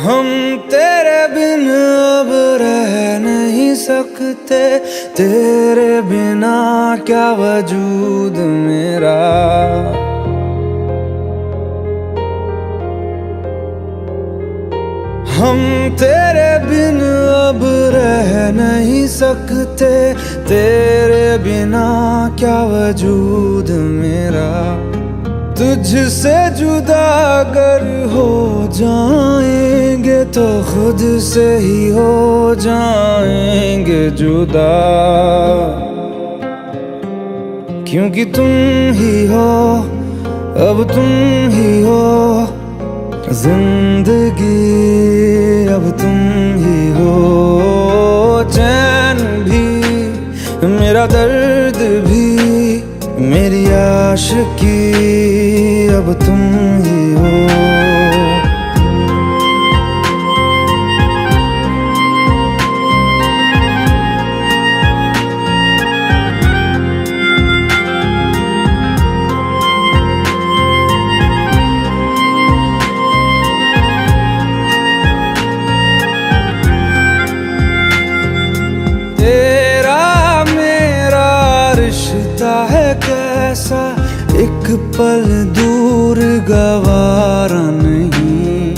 हम तेरे बिन अब रह नहीं सकते, तेरे बिना क्या वजूद मेरा। हम तेरे बिन अब रह नहीं सकते, तेरे बिना क्या वजूद मेरा। तुझसे जुदा अगर हो जाएंगे तो खुद से ही हो जाएंगे जुदा, क्योंकि तुम ही हो, अब तुम ही हो जिंदगी, अब तुम ही हो। चैन भी, मेरा दर्द भी, मेरी आशिकी, अब तुम ही हो। तेरा मेरा रिश्ता है कैसा, एक पल दूर गवारा नहीं।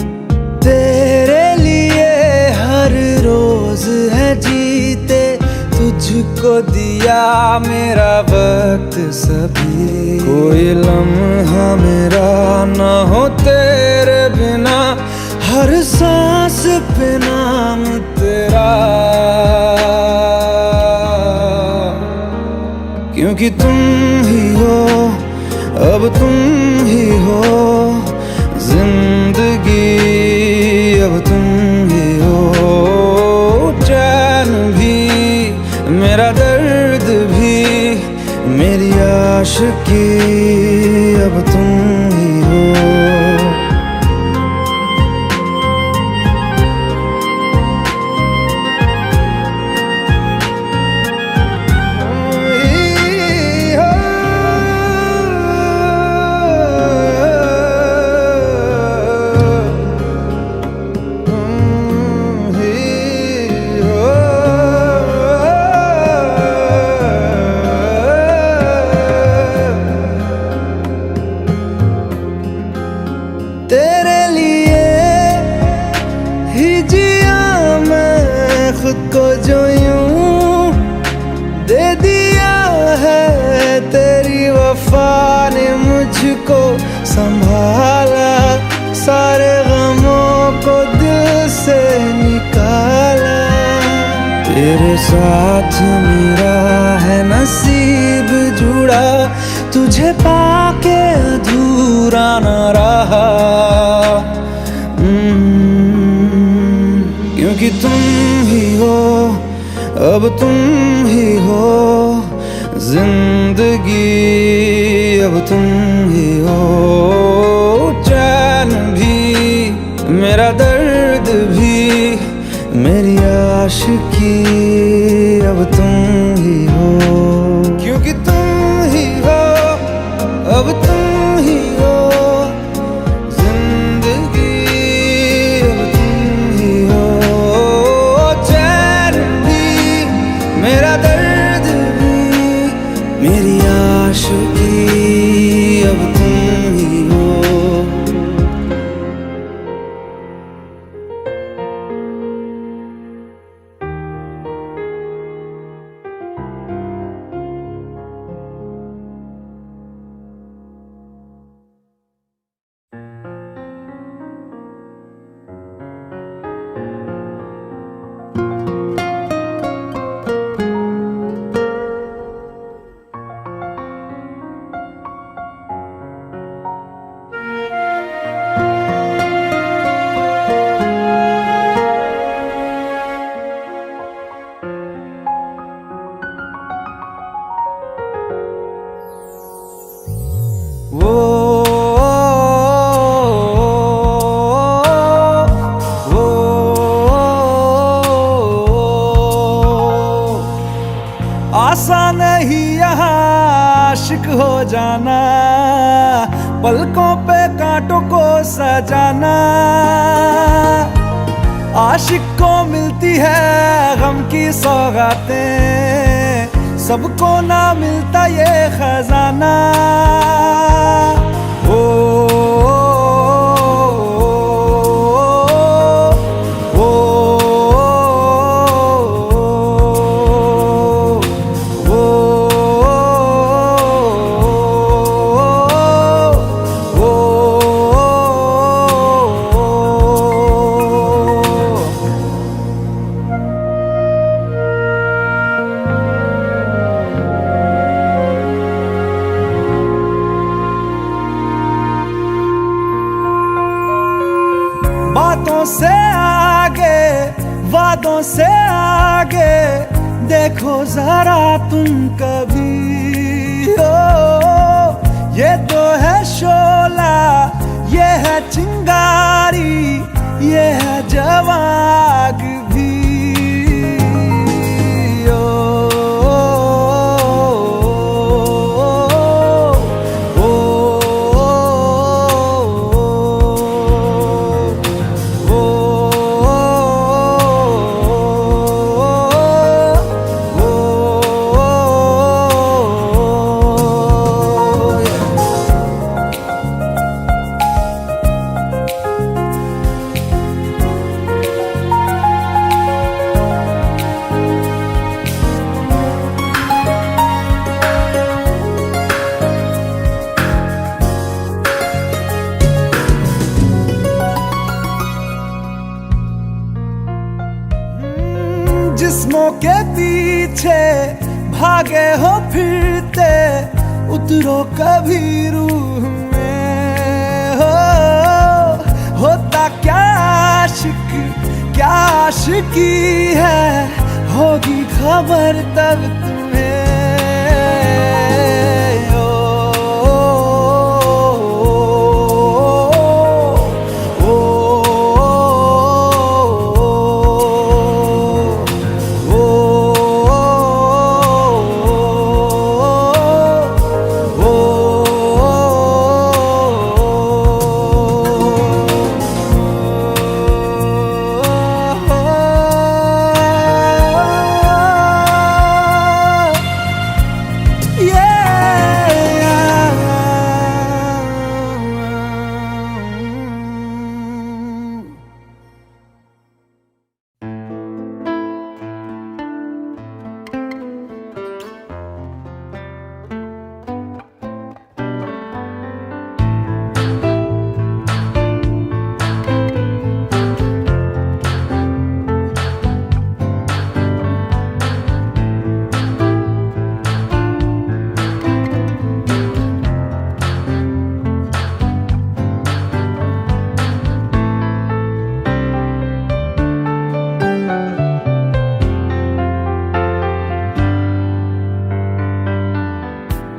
तेरे लिए हर रोज है जीते, तुझको दिया मेरा वक्त सभी। कोई लम्हा मेरा ना हो तेरे बिना, हर सांस पे नाम तेरा, क्योंकि तुम ही हो, अब तुम ही हो जिंदगी, अब तुम ही हो। चैन भी, मेरा दर्द भी, मेरी आशिकी, अब तुम ही हो। तेरे लिए ही जिया मैं खुद को, जो यूं दे दिया है तेरी वफा ने मुझको संभाला। सारे गमों को दिल से निकाला, तेरे साथ मेरा है नसीब जुड़ा, तुझे पाके अधूरा न रहा। क्योंकि तुम ही हो, अब तुम ही हो जिंदगी, अब तुम ही हो। चैन भी, मेरा दर्द भी, मेरी आशिकी, अब तुम ही हो। क्योंकि तुम ही हो, अब तुम ही हो जिंदगी, अब तुम ही हो। चैन भी, मेरा दर्द भी, मेरी आशिकी, अब तुम ही हो। आसान नहीं यहाँ आशिक हो जाना, पलकों पे कांटों को सजाना। आशिक को मिलती है गम की सौगातें, सबको ना मिलता ये खजाना। ओ बातों से आगे, वादों से आगे, देखो जरा तुम कभी। ओ ये तो है शोला, ये है चिंगारी, ये है जवाग भी। जिस्मों के पीछे भागे हो फिरते, उतरो कभी रूह में। होता क्या आशिक, क्या आशिकी है, होगी खबर तब तुम्हें।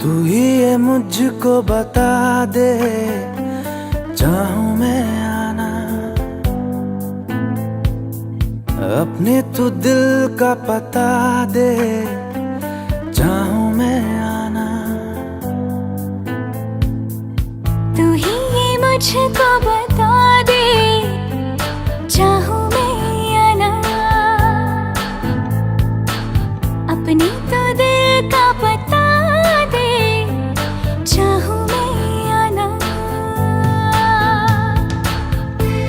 तू ही ये मुझको बता दे, चाहूं मैं आना अपने, तू दिल का पता दे, चाहूं मैं आना। तू ही ये मुझको बता दे, चाहूं मैं आना अपने, तो दिल का पता दे, चाहूं मैं आना।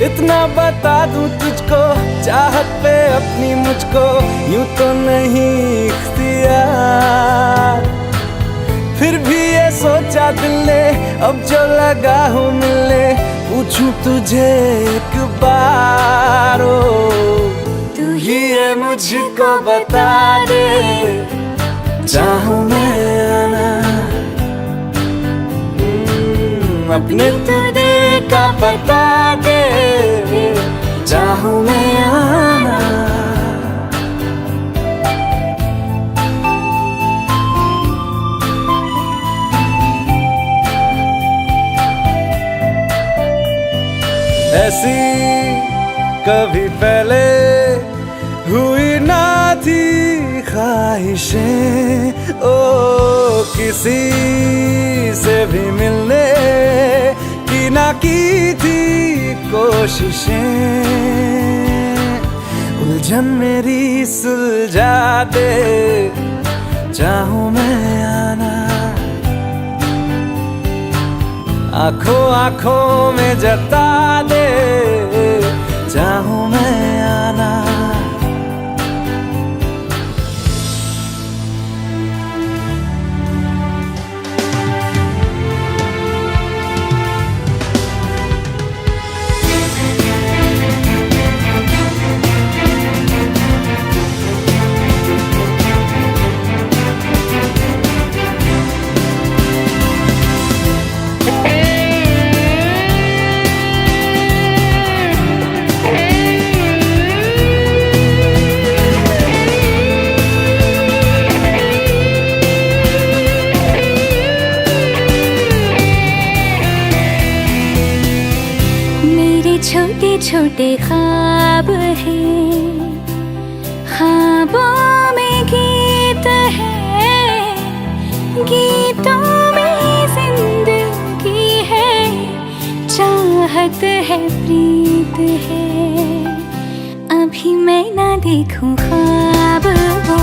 इतना बता दूं तुझको, चाहत पे अपनी मुझको यूं तो नहीं इख्तियार। फिर भी ये सोचा दिल ने, अब जो लगा हूँ मिलने, पूछूं तुझे एक बार। ओ तू ही ये मुझको बता दे, चाहूं मैं आना अपने, तो दिल का पता दे, चाहूं मैं आना। ऐसी कभी पहले हुई ना थी ख्वाहिशें, ओ किसी से भी मिलने की ना की थी कोशिशें। उलझन मेरी सुलझा दे, चाहूं मैं आना आंखों आंखों में जता दे, चाहूं मैं आना। छोटे छोटे ख्वाब हैं, ख्वाबों में गीत है, गीतों में जिंदगी है, चाहत है, प्रीत है। अभी मैं ना देखूं ख्वाब वो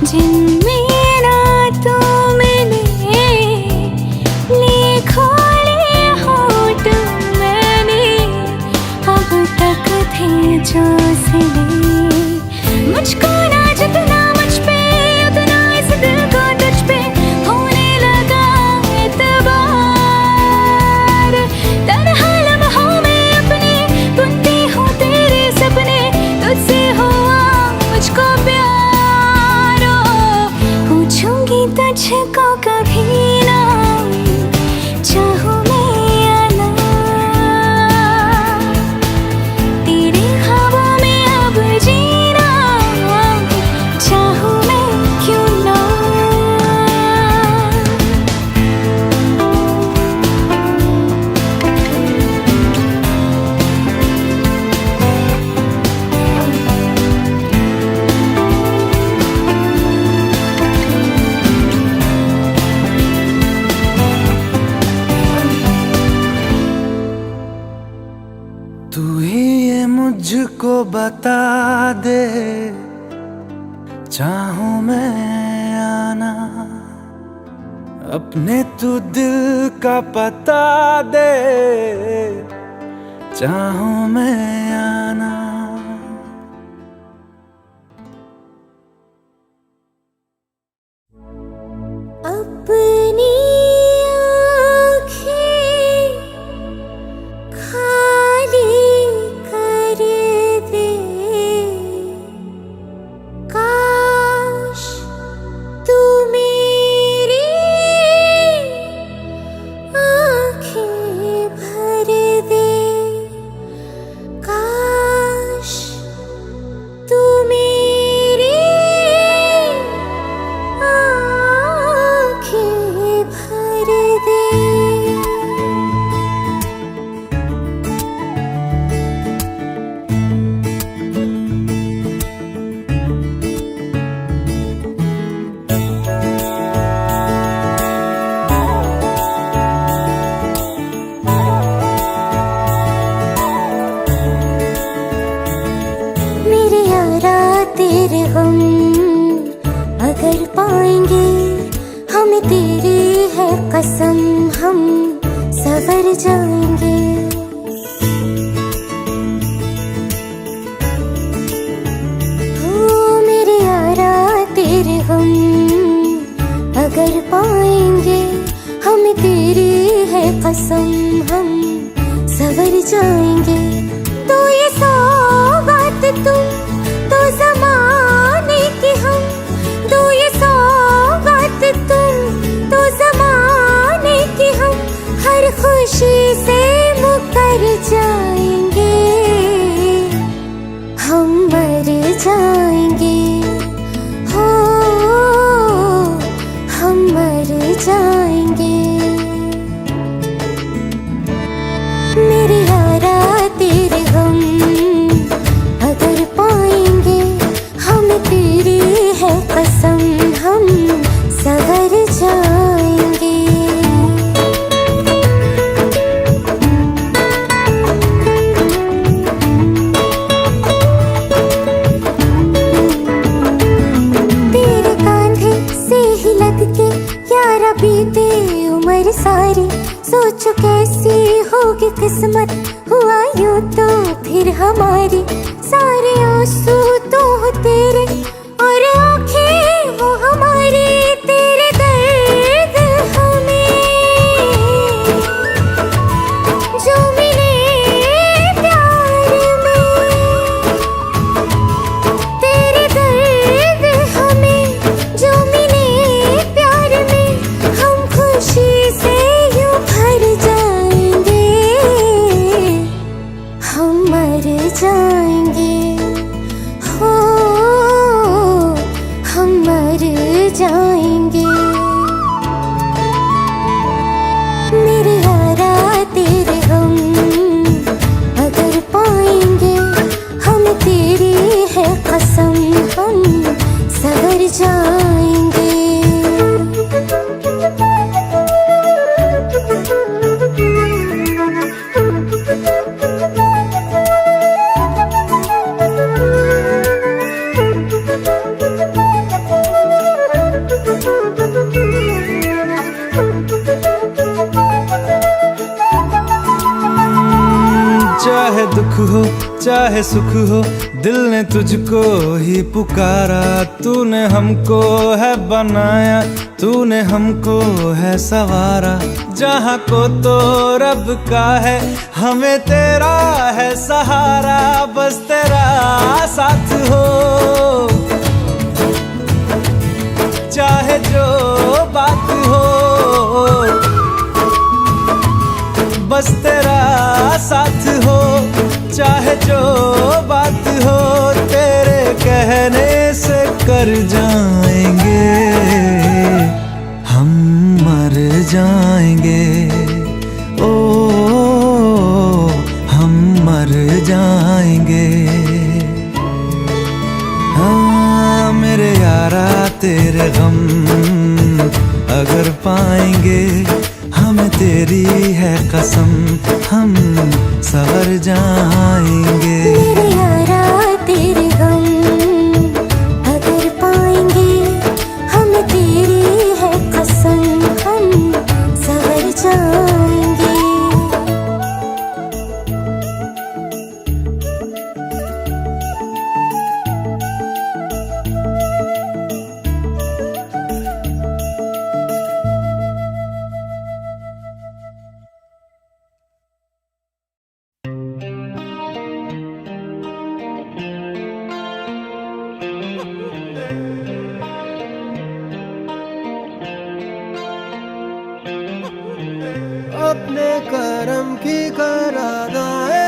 जिनमें ना तू मिले, लिखो जो सिले मुझको ना जितना मुझ पे उतना इस दिल को तुझ पे होने लगा एतबार। तन्हा लम्हों में अपने बुनती हूँ तेरे सपने, तुझसे हुआ मुझको प्यार। पूछूंगी तुझको कभी ना, चाहूं तू ही ये मुझको बता दे, चाहूं मैं आना अपने तू दिल का पता दे, चाहूं मैं आना। अपनी तेरे गम अगर पाएंगे, हमें तेरी है कसम, हम सवर जाएंगे। हो मेरे यारा तेरे गम अगर पाएंगे, हमें तेरी है कसम, हम सवर जाएंगे। तो ये सौगात तुम तो ज़माने की, हम दो ये सौगात तुम तो ज़माने की, हम हर खुशी से मुकर जाएंगे, हम मर जाएंगे, हो हम मर जाएंगे। मेरे यारा तेरे गम अगर पाएंगे, हमें तेरी है कसम, हम सवर जाएंगे। किस्मत हुआ यूं तो फिर हमारी सारे आंसू तो हो तेरे और आंखें वो हमारी तेरे दर्द हमें जो मिले प्यार में तेरे दर्द हमें जो मिले प्यार में हम खुशी से यूं भर जाएंगे हम मर जाएंगे हो हम मर जाएंगे मेरे यारा तेरे हम अगर पाएंगे हम तेरी है कसम हम सवर जाएंगे चाहे दुख हो चाहे सुख हो दिल ने तुझको ही पुकारा तूने हमको है बनाया तूने हमको है सवारा जहाँ को तो रब का है हमें तेरा है सहारा बस तेरा साथ हो चाहे जो बात हो बस तेरा साथ हो चाहे जो बात हो तेरे कहने से कर जाएंगे हम मर जाएंगे ओ हम मर जाएंगे हाँ मेरे यारा तेरे गम अगर पाएंगे हमें तेरी है कसम हम सवर जाएंगे मेरे यारा तेरे गम अगर पाएंगे हम तेरी है कसम हम सवर जाएंगे अपने करम की करादाए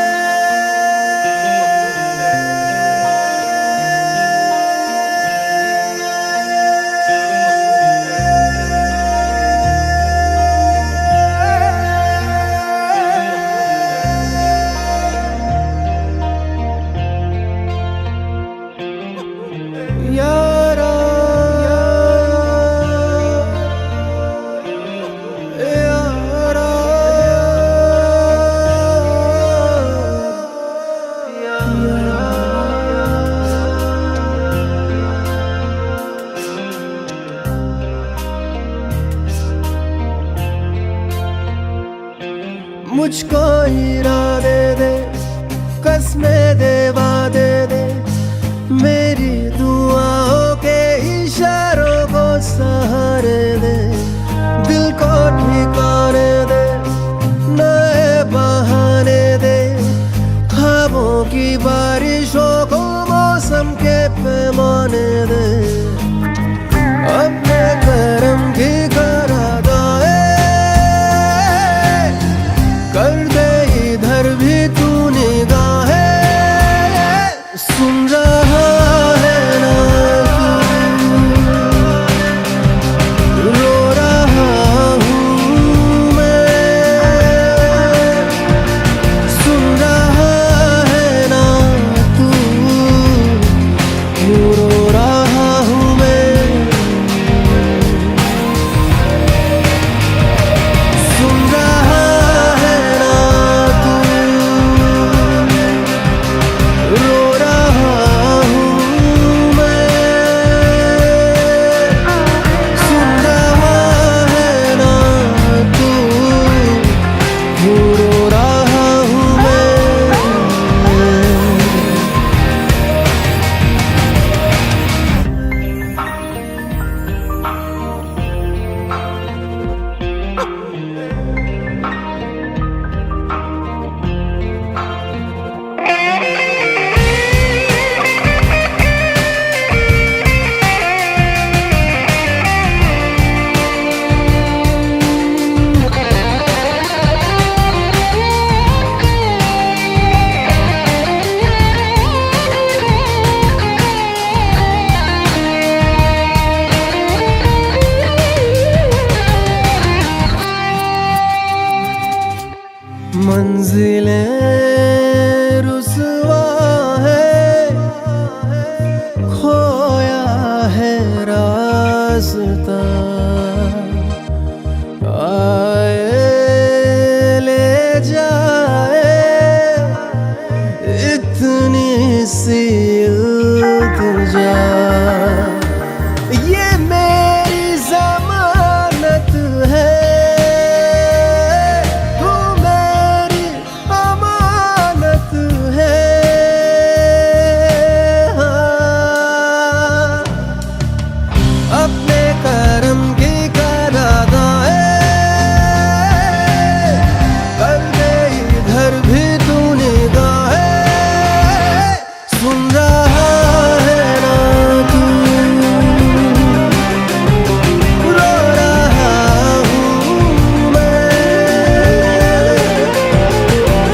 यारा मुझको इरादे दे कसमें दे वादे दे मेरी दुआओं के इशारों को सहारे दे दिल को ठिकाने दे नए बहाने दे ख्वाबों की बारिशों को मौसम के पैमाने दे अपने करम की करादाए कर दे इधर मंजिलें रुसवा है, खोया है रास्ता, आए ले जाए इतनी सी इल्तिजा। ये मेरी जमानत है, तू मेरी अमानत है। हाँ, अपने करम की करादाए कर दे इधर भी तू निगाहें। सुन रहा है ना तू, रो रहा हूँ मैं।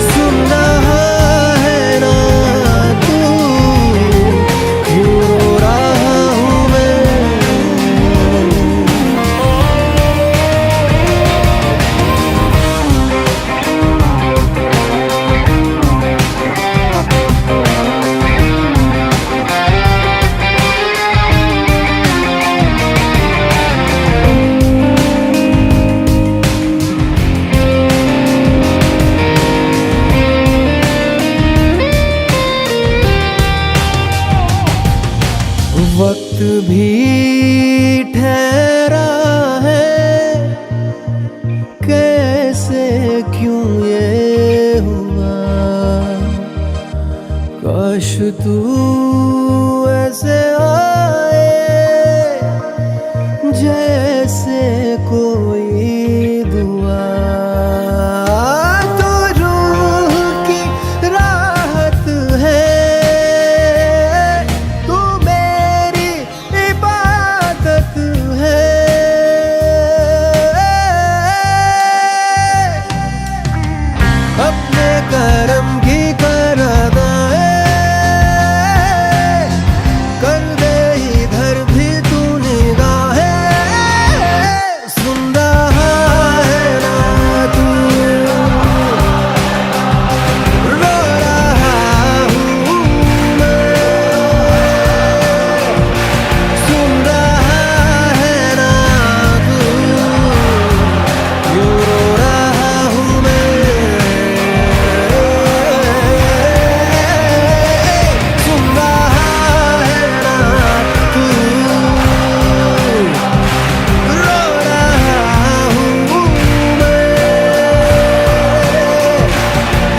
सुन रहा है ना तू, क्यों रो रहा हूँ मैं। वक्त भी ठहरा है, कैसे क्यों ये हुआ। काश तू ऐसे आए जैसे कोई दुआ। तो रूह की राहत है, तू मेरी इबादत है। अपने करम की करादाए कर दे इधर भी तू निगाहें। सुन रहा है ना तू, रो रहा हूँ मैं। सुन रहा है ना तू, क्यों रो रहा हूँ मैं। सुन रहा है ना तू, रो रहा हूँ मैं।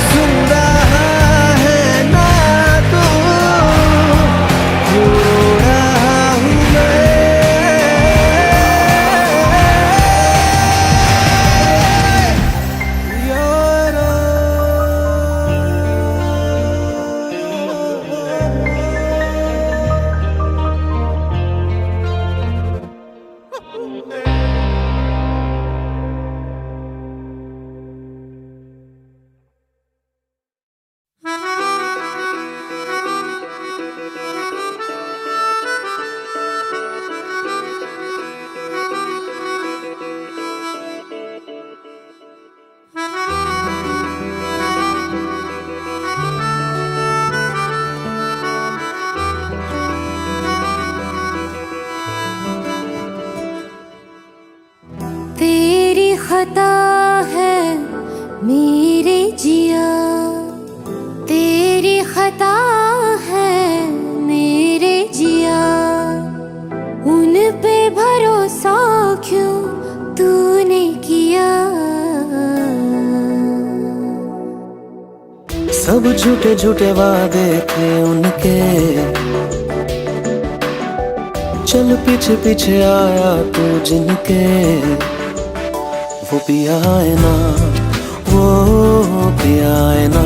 सुन रहा है ना तू, क्यों रो रहा हूँ मैं। यारा तेरी खता है मेरे जिया, तेरी खता है मेरे जिया। उन पे भरोसा क्यों तूने किया। सब झूठे झूठे वादे थे उनके, चल पीछे पीछे आया तू जिनके। वो पिया है ना, वो पिया है ना,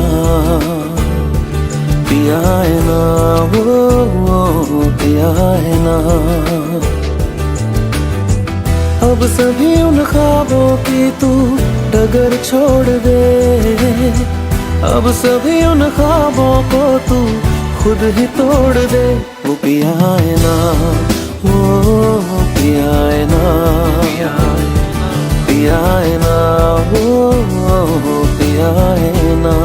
पिया है ना, वो पिया है ना। अब सभी उन ख्वाबों की तू डगर छोड़ दे। अब सभी उन ख्वाबों को तू खुद ही तोड़ दे। वो पिया है ना, वो पिया है ना, पिया है ना, वो पिया है ना।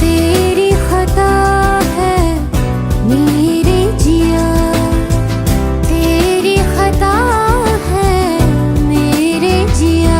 तेरी खता है मेरे जिया, तेरी खता है मेरे जिया।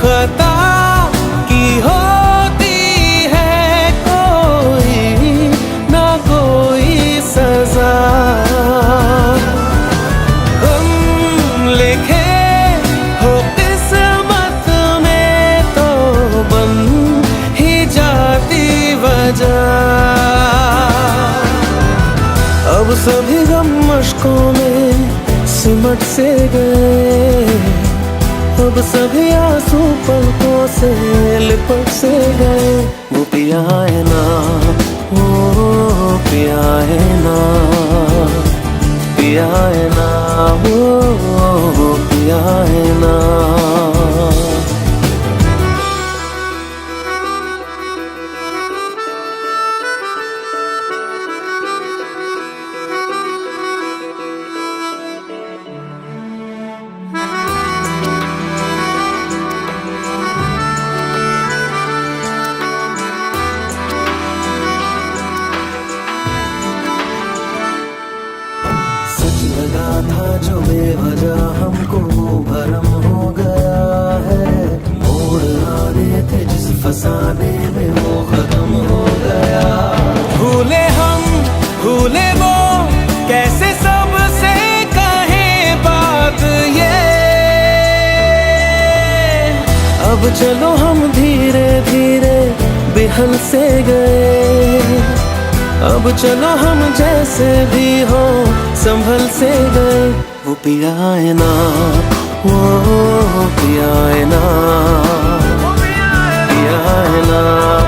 खता की होती है कोई ना कोई सजा, हम लिखे हो किस्मत में तो बन ही जाती वजह। अब सभी गम मुश्कों में सिमट से गए, अब सभी आंसू पलकों से लिपट से गए। वो पिया है ना, वो पिया है ना, पिया है ना, वो पिया है ना। सच लगा था जो बेवजह हमको भरम हो गया है, मोड़ आने थे जिस फसाने में वो खत्म हो गया। भूले हम भूले वो कैसे सबसे कहें बात ये, अब चलो हम धीरे धीरे बिहल से गए, अब चलो हम जैसे भी हो संभल से गए। वो पिया है ना, वो पिया है ना, पिया है ना,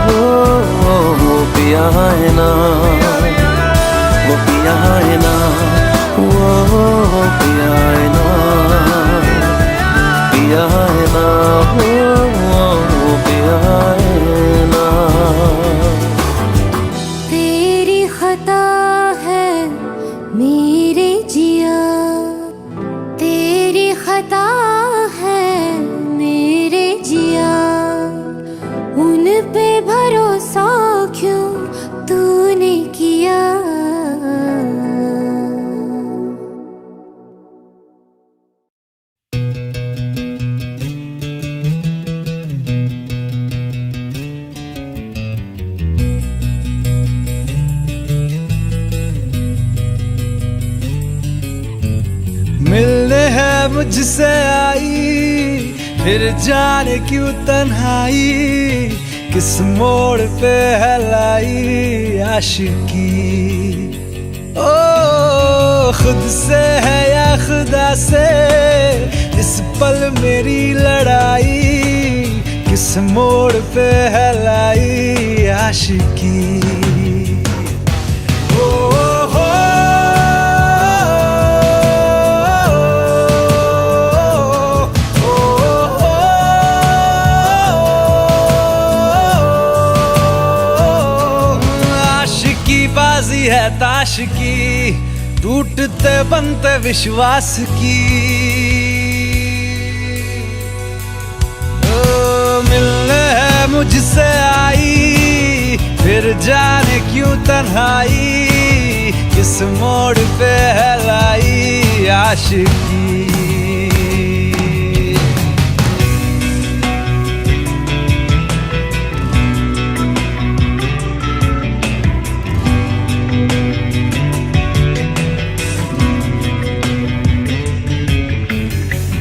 वो पिया है ना, वो पिया है ना, वो पिया है ना, पिया है ना, वो पिया है ना। तेरी खता है मेरे जिया, तेरी खता है मेरे जिया। उन पे भरोसा क्यों तूने किया। मिलने है मुझसे आई, फिर जाने क्यों तन्हाई, किस मोड़ पे है लाई आशिकी। ओ खुद से है या खुदा से इस पल मेरी लड़ाई, किस मोड़ पे है लाई आशिकी। बाजी है ताश की, टूटते बनते विश्वास की। ओ मिलने है मुझसे आई, फिर जाने क्यों तन्हाई, किस मोड़ पे है लाई आशिकी।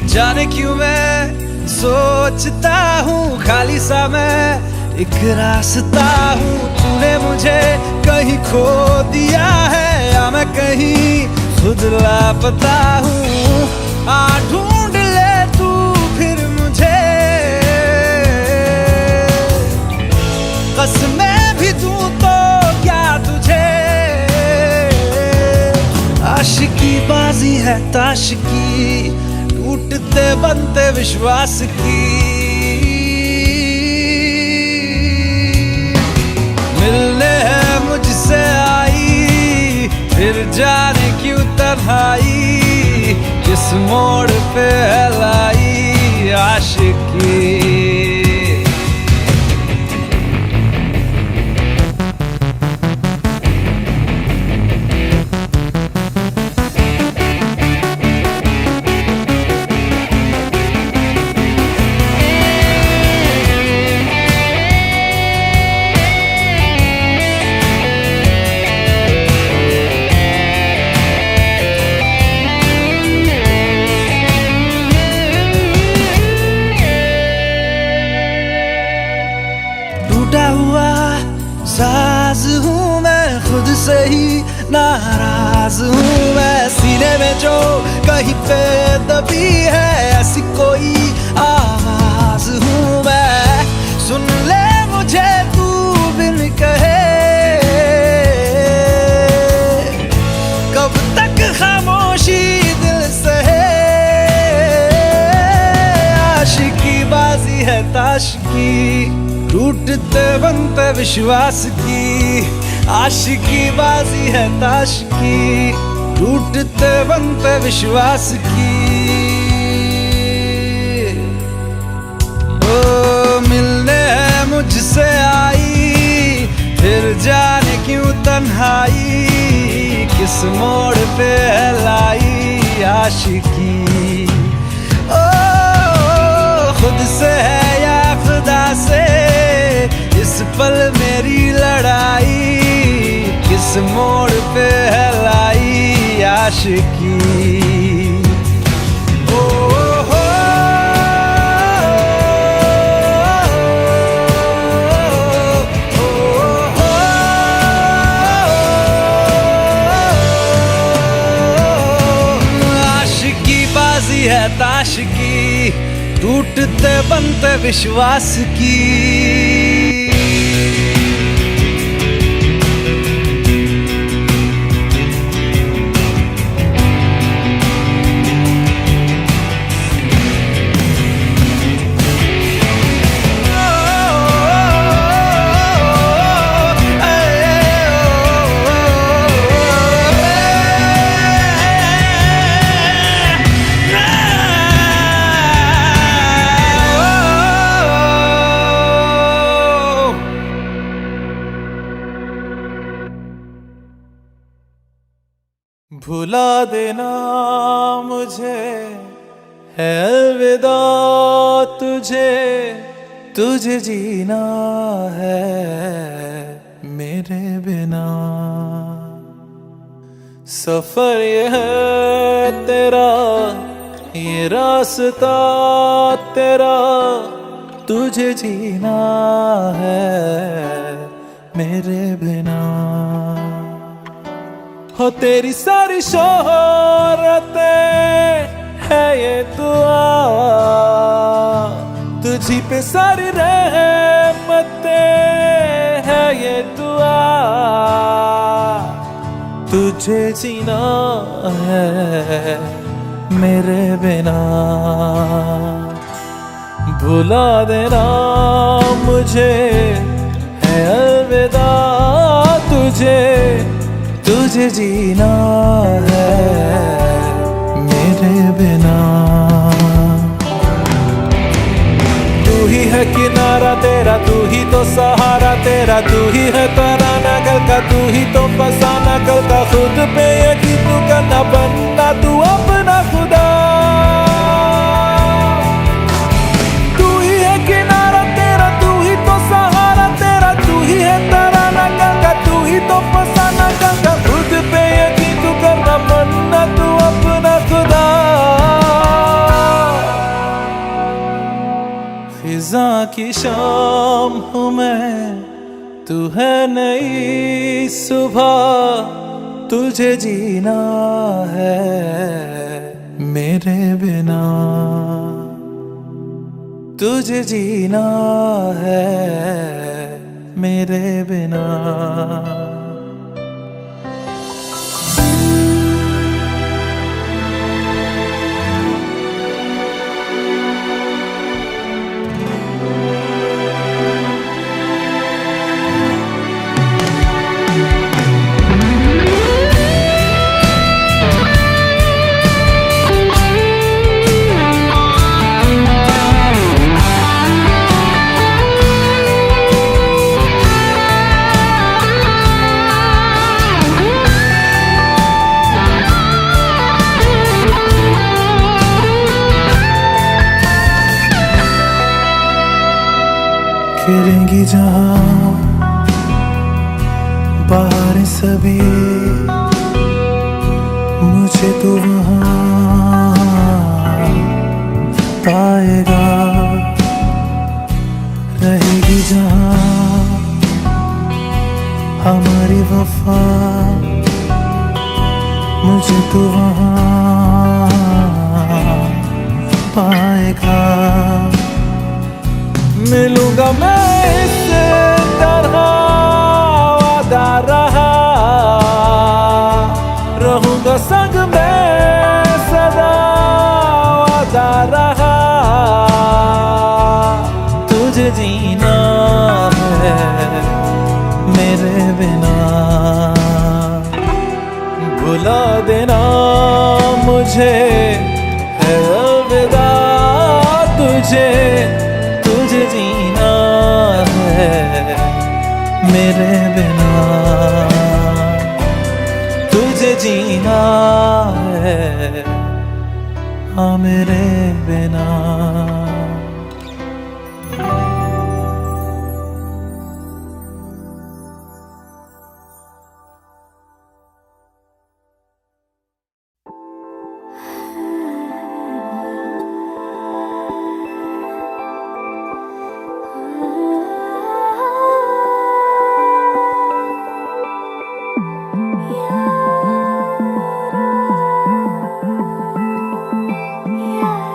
जाने क्यों मैं सोचता हूँ खाली सा मैं एक रास्ता हूँ, तूने मुझे कहीं खो दिया है या मैं कहीं खुद लापता हूँ, आ ढूंढ ले तू फिर मुझे। कसमें भी दूं तो क्या तुझे, आशिकी बाजी है ताश की, टूटते बनते विश्वास की। मिलने है मुझसे आई, फिर जाने क्यों तन्हाई, किस मोड़ पे है लाई आशिकी। टूटा हुआ साज हूँ मैं, खुद से ही नाराज हूँ मैं। सीने में जो कहीं पे दबी है ऐसी कोई आवाज हूँ मैं। सुन ले मुझे तू बिन कहे, कब तक खामोशी दिल सहे। आशिकी बाजी है ताश की, टूटते बनते विश्वास की। आशिकी बाजी है ताश की, टूटते बनते विश्वास की। ओ मिलने है मुझसे आई, फिर जाने क्यों तन्हाई, किस मोड़ पे है लाई आशिकी। ओ खुद से है या खुदा से, इस पल मेरी लड़ाई, किस मोड़ पे है लाई आशिकी। ओ हो आशिकी बाजी है ताश की, टूटते बनते विश्वास की। भुला देना मुझे है अलविदा तुझे, तुझे जीना है मेरे बिना। सफर ये है तेरा, ये रास्ता तेरा, तुझे जीना है मेरे बिना। हो तेरी सारी शोहरतें है ये दुआ, तुझी पे सारी रहमतें है ये दुआ। तुझे जीना है मेरे बिना। भुला देना मुझे है अलविदा तुझे, तुझे जीना है मेरे बिना। तू ही है किनारा तेरा, तू ही तो सहारा तेरा, तू ही है तराना कल का, तू ही तो फसाना कल का। खुद पे यकीन तू करना, बनना तू अपना खुदा। तू ही है किनारा तेरा, तू ही तो सहारा तेरा, तू ही है तराना कल का, तू ही तो फसाना कल का। खुद पे यकीन तू करना, बनना तू अपना खुदा। फिजा की शाम हूँ मैं, तू है नई सुबह, तुझे जीना है मेरे बिना, तुझे जीना है मेरे बिना। खेलेंगी जहाँ बाहर सभी, मुझे तो वहाँ पाएगा। रहेगी जहाँ हमारी वफा, मुझे तो वहाँ पाएगा। मिलूंगा मैं इससे तरह वादा रहा, रहूंगा संग में सदा वादा रहा। तुझे जीना है मेरे बिना, भुला देना मुझे है अलविदा। तुझे जीना है मेरे बिना, तुझे जीना है हाँ मेरे बिना। Yeah.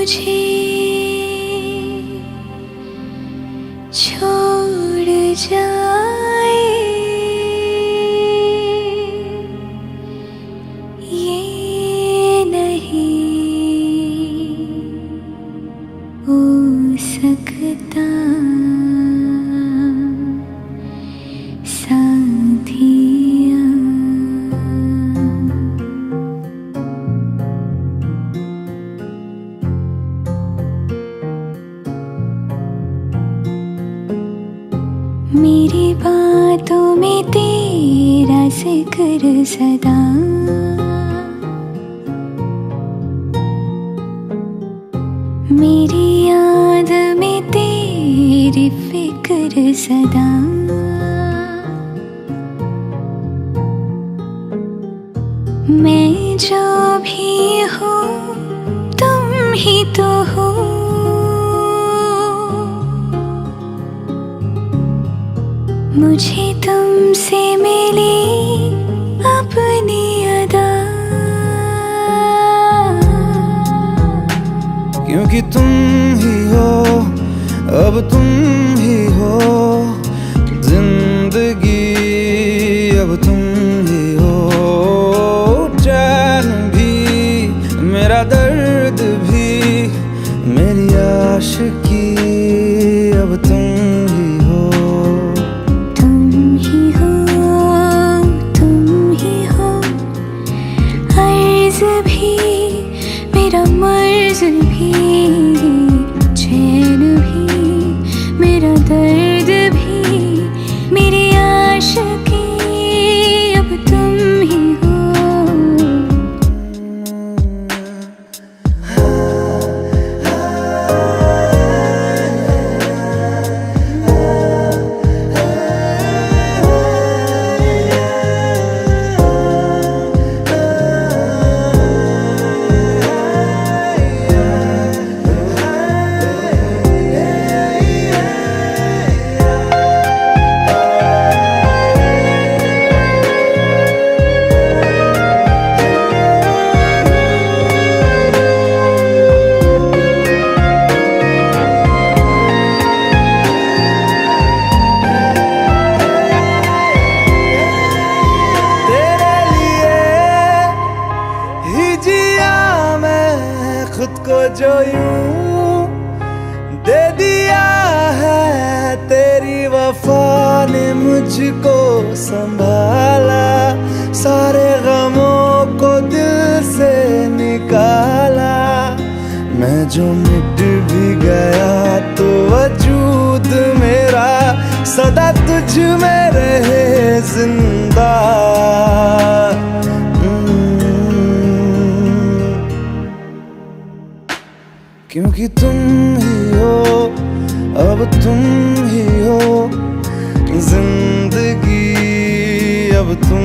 मुझे छोड़ जाए, ये नहीं हो सकता साथिया। मेरी बातों में तेरा जिक्र सदा, मेरी याद में तेरी फिक्र सदा। मैं जो भी हूँ तुम ही तो हो, मुझे तुमसे मिली अपनी अदा। क्योंकि तुम ही हो, अब तुम ही हो जिंदगी, अब तुम ही हो चैन भी, मेरा दर्द भी, मेरी आशिकी, अब तुम ही हो। तुम ही हो, तुम ही हो, अर्ज़ भी मेरा मर्ज़ भी, चैन भी मेरा दर्द भी, मेरी आशिकी, अब तुम ही हो। खुद को जो यूं दे दिया है, तेरी वफा ने मुझको संभाला, सारे गमों को दिल से निकाला। मैं जो मिट भी गया तो वजूद मेरा सदा तुझ में रहे जिंदा। क्योंकि तुम ही हो, अब तुम ही हो जिंदगी, अब तुम